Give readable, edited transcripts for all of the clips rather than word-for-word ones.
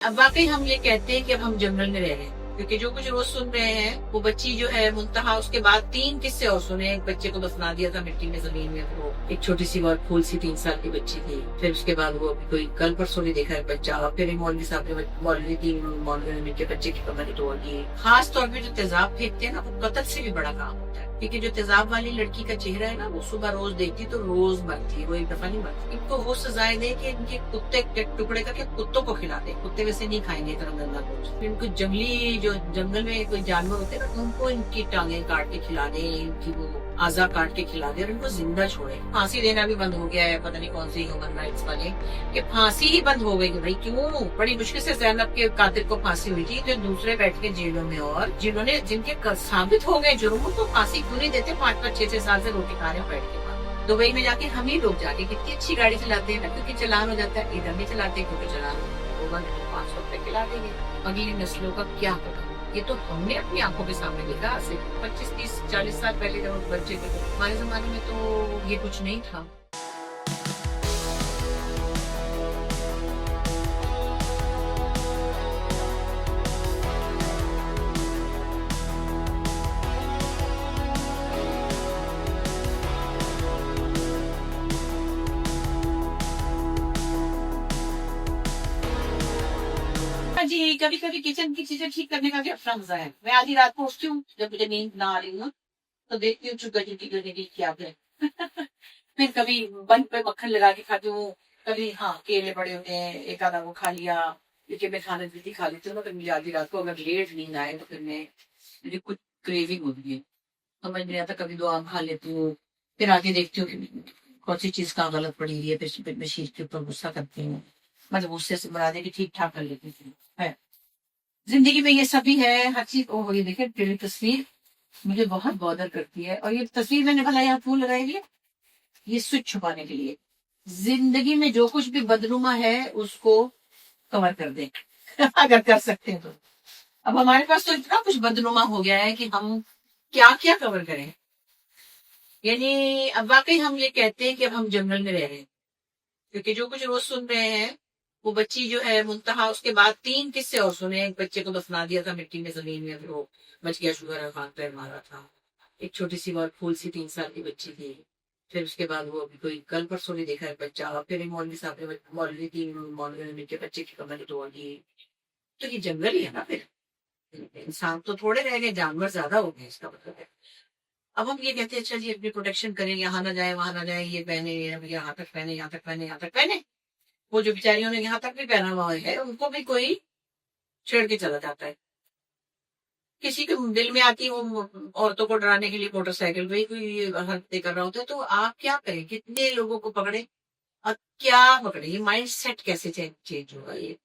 अब वाकई हम ये कहते हैं कि अब हम जंगल में रह रहे हैं, क्योंकि जो कुछ रोज सुन रहे हैं वो बच्ची जो है मुंतहा उसके बाद 3 किस्से और सुने। एक बच्चे को दफना दिया था मिट्टी में, जमीन में, वो एक छोटी सी और फूल सी 3 साल की बच्ची थी। फिर उसके बाद वो कोई कल परसों नहीं देखा है बच्चा। और फिर मौलवी साहब ने मौलवी ने मिलकर बच्चे की कमर तोड़ दी। खास तौर पर जो तेजाब फेंकते हैं ना, वो कत्ल से भी बड़ा काम होता है, क्योंकि जो तेजाब वाली लड़की का चेहरा है ना, वो सुबह रोज देखती तो रोज मरती, वो एक दफा नहीं मरती। इनको वो सजाएं दे कि इनके कुत्ते के टुकड़े करके कुत्तों को खिला दे। कुत्ते वैसे नहीं खाएंगे इतना गंदा कुछ। इनको जंगली जो जंगल में कोई जानवर होते हैं ना, उनको इनकी टांगे काट के खिला दे, इनकी वो आजा काट के खिला दे और इनको जिंदा छोड़े। फांसी देना भी बंद हो गया है, पता नहीं कौन सी ह्यूमन राइट्स वाले कि फांसी ही बंद हो गई। भाई क्यों? बड़ी मुश्किल से ज़ैनब के कातिल को फांसी हुई थी, जो दूसरे बैठ के जेलों में, और जिन्होंने जिनके साबित हो गए जुर्म को फांसी क्यों नहीं देते? 5-5, 6-6 साल से रोटी खा रहे बैठ के। दुबई में जाके हम ही लोग जाके कितनी अच्छी गाड़ी चलाते हैं ना, क्योंकि चलान हो जाता है। इधर नहीं चलाते क्योंकि चलान होगा, 500 रुपए खिला देंगे। अगली नस्लों का क्या पता? ये तो हमने अपनी आंखों के सामने देखा आज से 25, 30, 40 साल पहले जब बच्चे थे। हमारे जमाने में तो ये कुछ नहीं था। जी, कभी कभी किचन की चीजें ठीक करने का भी अपना मजा है। मैं आधी रात को उठती हूँ, जब मुझे नींद ना आ रही हूँ तो देखती हूँ चुका चुकी करने की क्या है। फिर कभी बन पे मक्खन लगा के खाती हूँ। कभी हाँ, केले पड़े होते हैं, एक आधा वो खा लिया, क्योंकि मैं खाना जल्दी खा लेती हूँ ना। फिर मुझे आधी रात को अगर लेट नींद आए तो फिर मुझे कुछ क्रेविंग होती है, समझ नहीं आता। कभी 2 आम खा लेती हूँ, फिर आगे देखती हूँ कि कौन सी चीज कहाँ गलत पड़ी हुई है। फिर मैं शीट के ऊपर गुस्सा करती हूँ, मतलब गुस्से से बना दे कि ठीक ठाक कर लेती हूँ। है जिंदगी में ये सभी है, हर चीज। ओह, ये देखिए तेरी तस्वीर मुझे बहुत बॉदर करती है। और ये तस्वीर मैंने भला यहाँ क्यों लगाई है? ये स्विच छुपाने के लिए। जिंदगी में जो कुछ भी बदनुमा है उसको कवर कर दे अगर कर सकते हैं तो। अब हमारे पास तो इतना कुछ बदनुमा हो गया है कि हम क्या क्या कवर करें। यानी अब वाकई हम ये कहते हैं कि अब हम जंगल में रह रहे हैं, क्योंकि जो कुछ रोज सुन रहे हैं वो बच्ची जो है मुंतहा उसके बाद 3 किस्से और सुने। एक बच्चे को दफना दिया था मिट्टी में, जमीन में, फिर वो बच गया, शुगर है, हाथ पैर मारा था। एक छोटी सी और फूल सी 3 साल की बच्ची थी। फिर उसके बाद वो अभी कोई कल परसों नहीं देखा है बच्चा। और फिर मौलवी साहब ने मौलवी ने मिलकर बच्चे की कमर तोड़ दी। तो ये जंगल ही है ना फिर। इंसान तो थोड़े रह गए, जानवर ज्यादा हो गए, इसका मतलब है। अब हम ये कहते हैं अच्छा जी अपनी प्रोटेक्शन करें, यहाँ ना जाए वहां ना जाए, ये पहने, यहाँ तक पहने, यहाँ तक पहने, यहाँ तक पहने। वो जो बेचारियों ने यहाँ तक भी पहना हुआ है उनको भी कोई छेड़ के चला जाता है। किसी के दिल में आती है वो औरतों को डराने के लिए मोटरसाइकिल पे ही कोई हरकतें कर रहा होता है, तो आप क्या करें? कितने लोगों को पकड़े और क्या पकड़े? ये माइंड सेट कैसे चेंज होगा? ये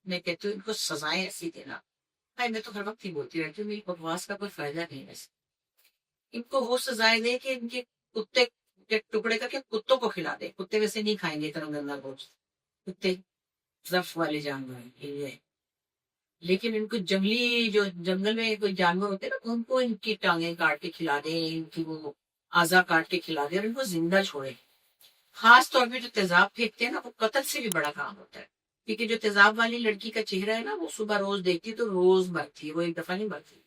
मैं कहती हूँ इनको सजाएं ऐसी देना। भाई मैं तो हर वक्त ही बोलती रहती हूँ, मेरी बकवास का कोई फायदा नहीं है। इनको वो सजाएं दे कि इनके कुत्ते के टुकड़े करके कुत्तों को खिला दे। कुत्ते वैसे नहीं खाएंगे इतना गंदा गोश्त, कुत्ते जफ वाले जानवर ये। लेकिन इनको जंगली जो जंगल में कोई जानवर होते हैं ना, उनको इनकी टांगे काट के खिला दे, इनकी वो आजा काट के खिला दे और इनको जिंदा छोड़े। खास तौर पे जो तेजाब फेंकते हैं ना, वो कत्ल से भी बड़ा काम होता है, क्योंकि जो तेजाब वाली लड़की का चेहरा है ना, वो सुबह रोज देखती तो रोज मरती, वो एक दफा नहीं मरती।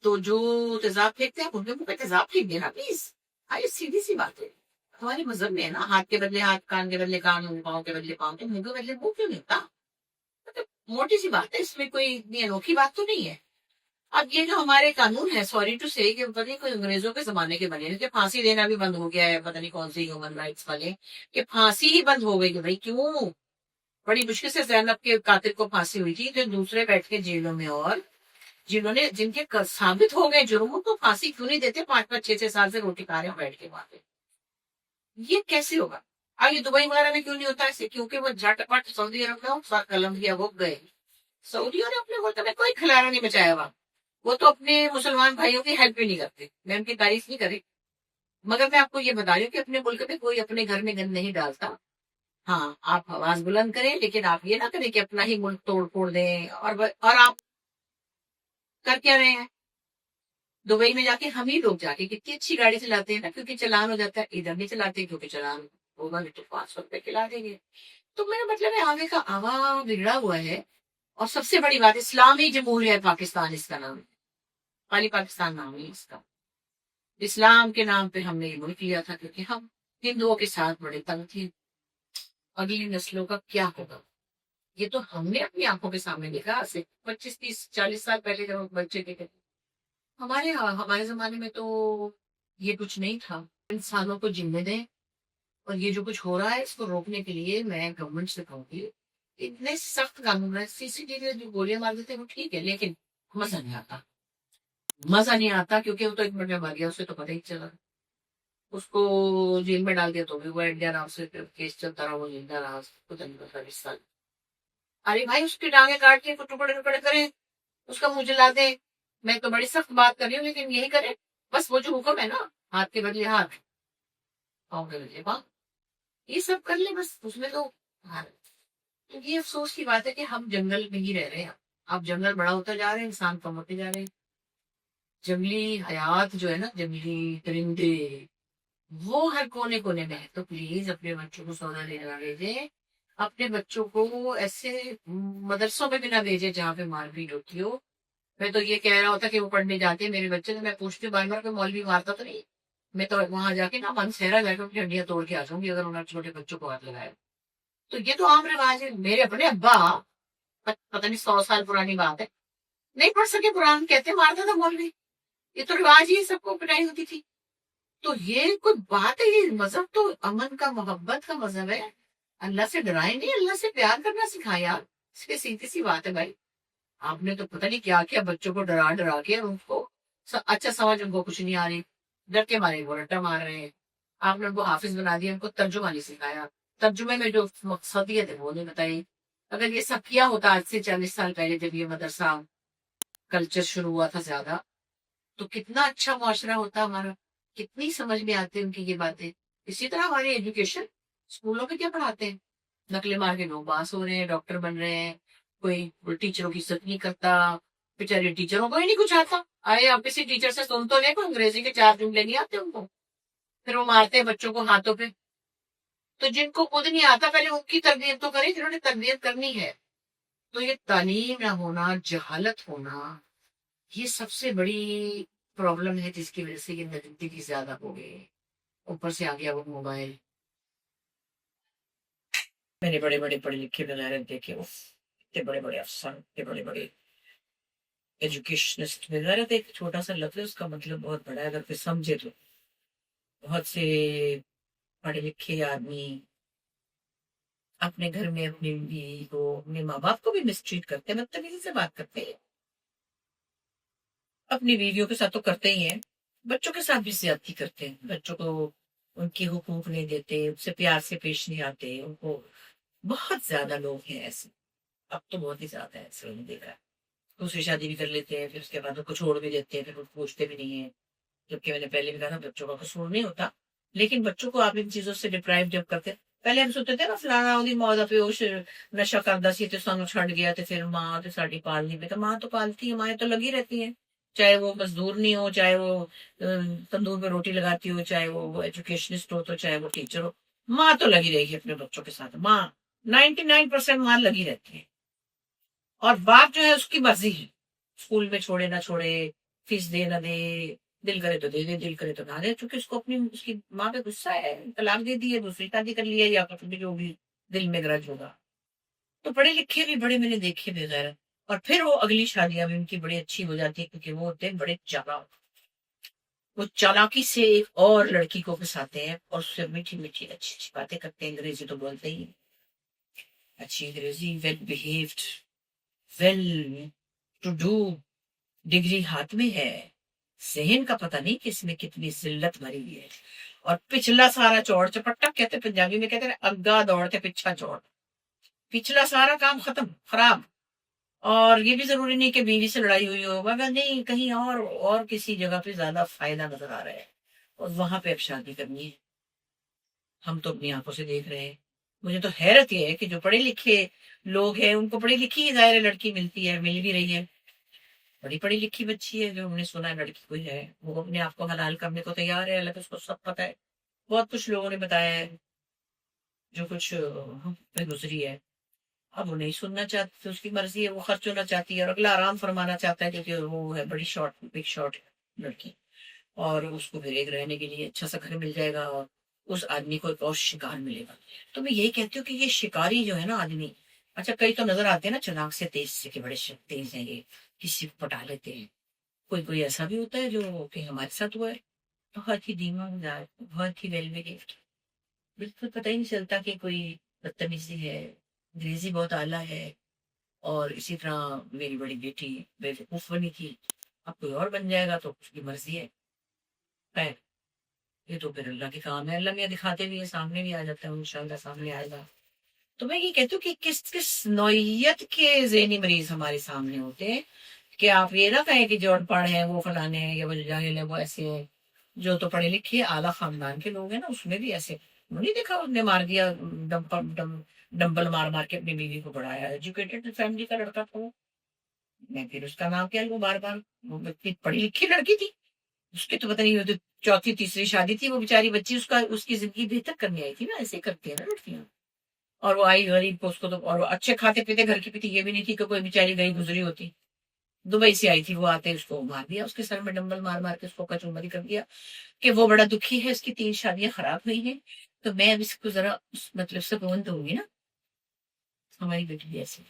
तो जो तेजाब फेंकते हैं उनके मुंह पे तेजाब फेंक देना प्लीज। ये सीधी सी बात है। हमारे मजहब में है ना, हाथ के बदले हाथ, कान के बदले कान, पाँव के बदले पाँव, तो मुंह के बदले मुंह क्यों नहीं होता? मतलब मोटी सी बात है, इसमें कोई इतनी अनोखी बात तो नहीं है। अब ये जो हमारे कानून है, सॉरी टू से, कि पता नहीं कोई अंग्रेजों के जमाने के बने, कि फांसी देना भी बंद हो गया है, पता नहीं कौन से ह्यूमन राइट्स वाले कि फांसी ही बंद हो गई। कि भाई क्यों? बड़ी मुश्किल से ज़ैनब के कातिल को फांसी हुई थी, जो दूसरे बैठ के जेलों में, और जिन्होंने जिनके साबित हो गए जुर्म को फांसी क्यों नहीं देते? 5-5, 6-6 साल से रोटी खा रहे हो बैठ के वहां पे। ये कैसे होगा? आगे दुबई वगैरह में क्यों नहीं होता ऐसे? क्योंकि वो झटपट सऊदी अरब में हो, कलम दिया, वो गए। सऊदियों ने अपने मुल्क में कोई खिलाना नहीं बचाया हुआ। वो तो अपने मुसलमान भाइयों की हेल्प भी नहीं करते। मैं उनकी तारीफ नहीं करी, मगर मैं आपको ये बता रही हूँ कि अपने मुल्क में कोई अपने घर में गंद नहीं डालता। हाँ, आप आवाज बुलंद करें, लेकिन आप ये ना करें कि अपना ही मुल्क तोड़ फोड़ दें। और आप कर क्या रहे हैं? दुबई में जाके हम ही लोग जाके कितनी अच्छी गाड़ी चलाते हैं ना, क्योंकि चालान हो जाता है। इधर नहीं चलाते क्योंकि चालान होगा नहीं तो 500 रुपए खिला देंगे। तो मेरा मतलब है आगे का आवा बिगड़ा हुआ है। और सबसे बड़ी बात, इस्लामी जमहूरियत पाकिस्तान इसका नाम है, खाली पाकिस्तान नाम है इसका। इस्लाम के नाम पे हमने ये मुल्क लिया था क्योंकि हम हिंदुओं के साथ बड़े तंग थे। अगली नस्लों का क्या होगा, ये तो हमने अपनी आंखों के सामने देखा। आज से 25, 30, 40 साल पहले जब हम बच्चे थे, हमारे जमाने में तो ये कुछ नहीं था। इंसानों को जिम्मे दें, और ये जो कुछ हो रहा है इसको रोकने के लिए मैं गवर्नमेंट से कहूंगी, इतने सख्त कानून है। सीसीटीवी जो गोलियां मार देते हैं वो ठीक है, लेकिन मजा नहीं आता। मजा नहीं आता क्योंकि वो तो एक मिनट में मर गया, उसे तो पता ही चला। उसको जेल में डाल दिया तो भी वो इंडिया नाम से केस चलता रहा, वो जिंदा रहा, पता नहीं पता 20 साल। अरे भाई उसकी टांगे काट के टुकड़े टुकड़े करें, उसका मुंह जला दे। मैं तो बड़ी सख्त बात कर रही हूँ, लेकिन यही करे बस। वो जो हुक्म है ना, हाथ के बदले हाथ, पाँव के बदले पाँव, ये सब कर ले बस, उसमें तो हाँ। तो ये अफसोस की बात है कि हम जंगल में ही रह रहे हैं। अब जंगल बड़ा होता जा रहे हैं, इंसान कम होते जा रहे हैं। जंगली हयात जो है ना, जंगली परिंदे, वो हर कोने कोने में है। तो प्लीज अपने बच्चों को सौदा लेने ना भेजे, अपने बच्चों को ऐसे मदरसों में भी ना भेजे जहाँ पे मारपीट होती हो। मैं तो ये कह रहा होता कि वो पढ़ने जाते हैं मेरे बच्चे, तो मैं पूछती हूँ बार बार कोई मौलवी मारता तो नहीं। मैं तो वहां जाके ना मन सहरा जाकर अपनी हड्डियां तोड़ के आ जाऊंगी अगर उन्होंने छोटे बच्चों को हाथ लगाया। तो ये तो आम रिवाज है। मेरे अपने अब्बा, पता नहीं 100 साल पुरानी बात है, नहीं पढ़ सके कुरान, कहते मारता था मौलवी। ये तो रिवाज ही, सबको पिटाई होती थी। तो ये कोई बात है? ये मजहब तो अमन का, मोहब्बत का मजहब है। अल्लाह से डराए नहीं, अल्लाह से प्यार करना सिखाए यार। इसकी सीधी सी बात है भाई। आपने तो पता नहीं क्या किया, बच्चों को डरा डरा के उनको अच्छा समझ, उनको कुछ नहीं आ रही, डर के मारे वो रट्टा मार रहे हैं। आपने उनको हाफिज बना दिया, उनको तर्जुमा नहीं सिखाया। तर्जुमे में जो मकसदियत है वो नहीं बताई। अगर ये सब किया होता आज से 40 साल पहले, जब ये मदरसा कल्चर शुरू हुआ था ज्यादा, तो कितना अच्छा मुआशरा होता हमारा, कितनी समझ में आती उनकी ये बातें। इसी तरह हमारी एजुकेशन, स्कूलों में क्या पढ़ाते हैं? नकले मार के लोग पास हो रहे हैं, डॉक्टर बन रहे हैं, कोई टीचरों की इज्जत नहीं करता। बेचारे टीचरों को ही नहीं कुछ आता। आए आप किसी टीचर से सुन तो ले, को अंग्रेजी के 4 जुमले नहीं आते उनको, फिर वो मारते हैं बच्चों को हाथों पे। तो जिनको खुद नहीं आता पहले उनकी तरबियत तो करें, जिन्होंने तरबियत करनी है। तो ये तालीम ना होना, जहालत होना, ये सबसे बड़ी प्रॉब्लम है जिसकी वजह से ये नजदीकी ज्यादा हो गई। ऊपर से आ गया वो मोबाइल। मैंने बड़े बड़े पढ़े लिखे वगैरह देखे, इतने बड़े बड़े अफसर, इतने बड़े बड़े एजुकेशनिस्ट वगैरह थे। एक छोटा सा लफ्ज है, उसका मतलब बहुत बड़ा है अगर कोई समझे तो। बहुत से पढ़े लिखे आदमी अपने घर में अपनी बीवी को, अपने माँ बाप को भी मिसट्रीट करते हैं, बदतमीजी से बात करते हैं। अपनी बीवियों के साथ तो करते ही हैं, बच्चों के साथ भी ज्यादती करते हैं। बच्चों को उनके हुकूक नहीं देते, उनसे प्यार से पेश नहीं आते उनको। बहुत ज्यादा लोग हैं ऐसे, अब तो बहुत ही ज्यादा है ऐसे, मैंने देखा है। दूसरी शादी भी कर लेते हैं, फिर उसके बाद उनको छोड़ भी देते हैं, फिर वो पूछते भी नहीं है। जबकि मैंने पहले भी कहा था बच्चों का कसूर नहीं होता, लेकिन बच्चों को आप इन चीजों से डिप्राइव जब करते हैं। पहले हम सोचते थे ना फलाना ਉਹਦੀ मां ਦਾ ਪਿਓ नशा करता सी ਤੇ ਸਾਨੂੰ ਛੱਡ ਗਿਆ ਤੇ ਫਿਰ मां ਤੇ ਸਾਡੀ पालनी में, तो मां तो पालती है, माएँ तो लगी रहती हैं। चाहे वो मजदूर नहीं हो, चाहे वो तंदूर में रोटी लगाती हो, चाहे वो एजुकेशनिस्ट हो, तो चाहे वो टीचर हो, माँ तो लगी रहेगी अपने बच्चों के साथ। माँ 99% माँ लगी रहती है। और बाप जो है उसकी मर्जी है, स्कूल में छोड़े ना छोड़े, फीस दे ना दे, दिल करे तो दे दे, दिल करे तो ना दे, क्योंकि उसको अपनी उसकी माँ पे गुस्सा है, तलाक दे दी है, दूसरी शादी कर लिया, या फिर जो भी दिल में ग्रज होगा। तो पढ़े लिखे भी बड़े मैंने देखे बगैर, और फिर वो अगली शादियां भी उनकी बड़ी अच्छी हो जाती है, क्योंकि वो होते हैं बड़े चालाक। वो चालाकी से एक और लड़की को फंसाते हैं और उससे मीठी मीठी अच्छी अच्छी बातें करते हैं। अंग्रेजी तो बोलते ही, अच्छी अंग्रेजी, well behaved, well to do, degree हाथ में है, जहन का पता नहीं कि इसमें कितनी जिल्लत भरी हुई है। और पिछला सारा चौड़ चपट्टा, कहते पंजाबी में कहते हैं अग्गा दौड़ते पिछा चौड़, पिछला सारा काम खत्म, खराब। और ये भी जरूरी नहीं कि बीवी से लड़ाई हुई हो, मगर नहीं, कहीं और किसी जगह पे ज्यादा फायदा नजर आ रहा है, और वहां पे अब शादी करनी है। हम तो अपनी आंखों से देख रहे हैं। मुझे तो हैरत यह है कि जो पढ़े लिखे लोग हैं उनको पढ़ी लिखी जाहिर लड़की मिलती है, मिल भी रही है, बड़ी पढ़ी लिखी बच्ची है, जो हमने सुना है लड़की कोई है, वो अपने आप को हलाल करने को तैयार है, हालांकि उसको सब पता है, बहुत कुछ लोगों ने बताया है। जो कुछ हम पे गुजरी है, अब वो नहीं सुनना चाहती, तो उसकी मर्जी है, वो खर्च होना चाहती है और अगला आराम फरमाना चाहता है, क्योंकि वो है बड़ी शॉर्ट, बिग शॉर्ट लड़की, और उसको फिर एक रहने के लिए अच्छा सा घर मिल जाएगा और उस आदमी को एक और शिकार मिलेगा। तो मैं यही कहती हूँ कि ये शिकारी जो है ना आदमी, अच्छा कई तो नजर आते हैं ना चालाक से, तेज से, कि बड़े तेज हैं ये, किसी को पटा लेते हैं। कोई कोई ऐसा भी होता है जो कि हमारे साथ हुआ है, बहुत ही धीमा मिजाज, बहुत ही वेल बिहेव्ड, बिल्कुल पता ही नहीं चलता कि कोई बदतमीजी है, अंग्रेजी बहुत आला है। और इसी तरह मेरी बड़ी बेटी बेवकूफ बनी थी, अब कोई और बन जाएगा तो उसकी मर्जी है। खैर, ये तो फिर अल्लाह के काम है, अल्लाह मियाँ दिखाते भी है, सामने भी आ जाता है, इंशाल्लाह सामने आएगा। तो मैं ये कहती हूँ कि किस किस नौइयत के ज़हनी मरीज हमारे सामने होते हैं, कि आप ये ना कहें कि जो अनपढ़ है वो फलाने हैं या वो जाहिल है वो ऐसे है। जो तो पढ़े लिखे आला खानदान के लोग हैं ना, उसमें भी ऐसे, नहीं देखा उसने मार दिया, डंबल मार मार के अपनी बीवी को पढ़ाया, एजुकेटेड फैमिली का लड़का था वो। मैं फिर उसका नाम क्या लूं बार बार, वो इतनी पढ़ी लिखी लड़की थी, उसकी तो पता नहीं, वो तो चौथी तीसरी शादी थी, वो बेचारी बच्ची, उसका उसकी जिंदगी बेहतर करने आई थी ना, ऐसे करती है ना लड़कियां। और वो आई गरीब को, उसको तो, और वो अच्छे खाते पीते घर की पीती, ये भी नहीं थी कि कोई बेचारी गई गुजरी होती। दुबई से आई थी वो, आते उसको मार दिया, उसके सर में डंबल मार मार के उसको कचूमरी कर दिया, कि वो बड़ा दुखी है, उसकी 3 शादियां खराब हुई हैं, तो मैं अब इसको जरा मतलब सुकून दूंगी ना। हमारी बेटी भी ऐसी,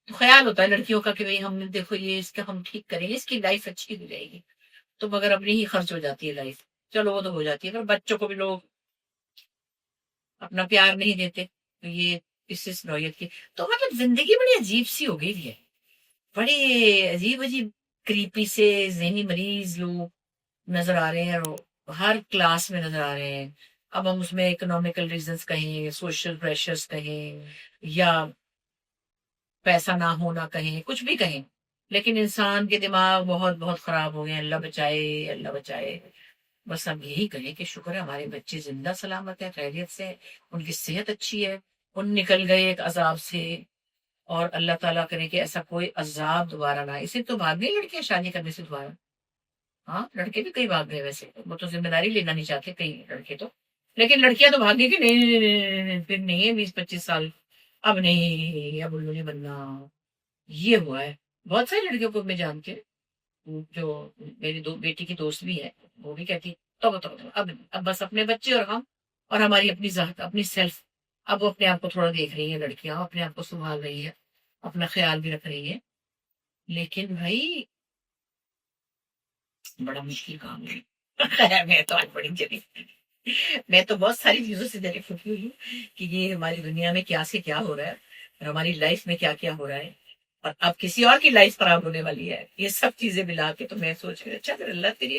तो ख्याल होता है लड़कियों का कि भाई हम देखो ये इसका हम ठीक करेंगे, इसकी लाइफ अच्छी हो जाएगी। तो मगर अपनी ही खर्च हो जाती है लाइफ, चलो वो तो हो जाती है, पर बच्चों को भी लोग अपना प्यार नहीं देते, तो ये इस नौयत की, तो मतलब जिंदगी बड़ी अजीब सी हो गई है, बड़े अजीब अजीब क्रीपी से जहनी मरीज लोग नजर आ रहे हैं, और हर क्लास में नजर आ रहे हैं। अब हम उसमें इकोनॉमिकल रीजंस कहें, सोशल प्रेशर्स कहें, या पैसा ना होना कहें, कुछ भी कहें, लेकिन इंसान के दिमाग बहुत बहुत खराब हो गए हैं। अल्लाह बचाए, अल्लाह बचाए। बस हम यही कहें कि शुक्र है हमारे बच्चे जिंदा सलामत है, खैरियत से, उनकी सेहत अच्छी है, उन निकल गए एक अजाब से। और अल्लाह ताला करे कि ऐसा कोई अजाब दोबारा ना आए। इसे तो भाग गई लड़कियां शादी करने से दोबारा, हाँ लड़के भी कई भाग गए, वैसे वो तो जिम्मेदारी लेना नहीं चाहते कई लड़के तो, लेकिन लड़कियां तो भाग गई कि नहीं नहीं, नहीं, नहीं, नहीं, फिर नहीं है 20-25 साल, अब नहीं, अब उल्लू नहीं बनना। ये हुआ है बहुत सारी लड़कियों को मैं जानती हूँ, जो मेरी दो बेटी की दोस्त भी है, वो भी कहती तो अब बस अपने बच्चे और हम, और हमारी अपनी जात, अपनी सेल्फ, अब वो अपने आप को थोड़ा देख रही है, लड़कियां अपने आप को संभाल रही है, अपना ख्याल भी रख रही है। लेकिन भाई बड़ा मुश्किल काम है। मैं तो आज बड़ी जली, मैं तो बहुत सारी चीजों से जली फूकी हुई हूँ, कि ये हमारी दुनिया में क्या से क्या हो रहा है, और हमारी लाइफ में क्या क्या हो रहा है, और अब किसी और की लाइफ खराब होने वाली है। ये सब चीजें मिला के तो मैं सोच रही, अच्छा फिर अल्लाह तेरी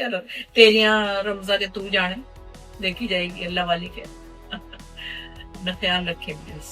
तेरिया रमजा के तू जाने, देखी जाएगी अल्लाह वाली के। अपना ख्याल रखे प्लीज।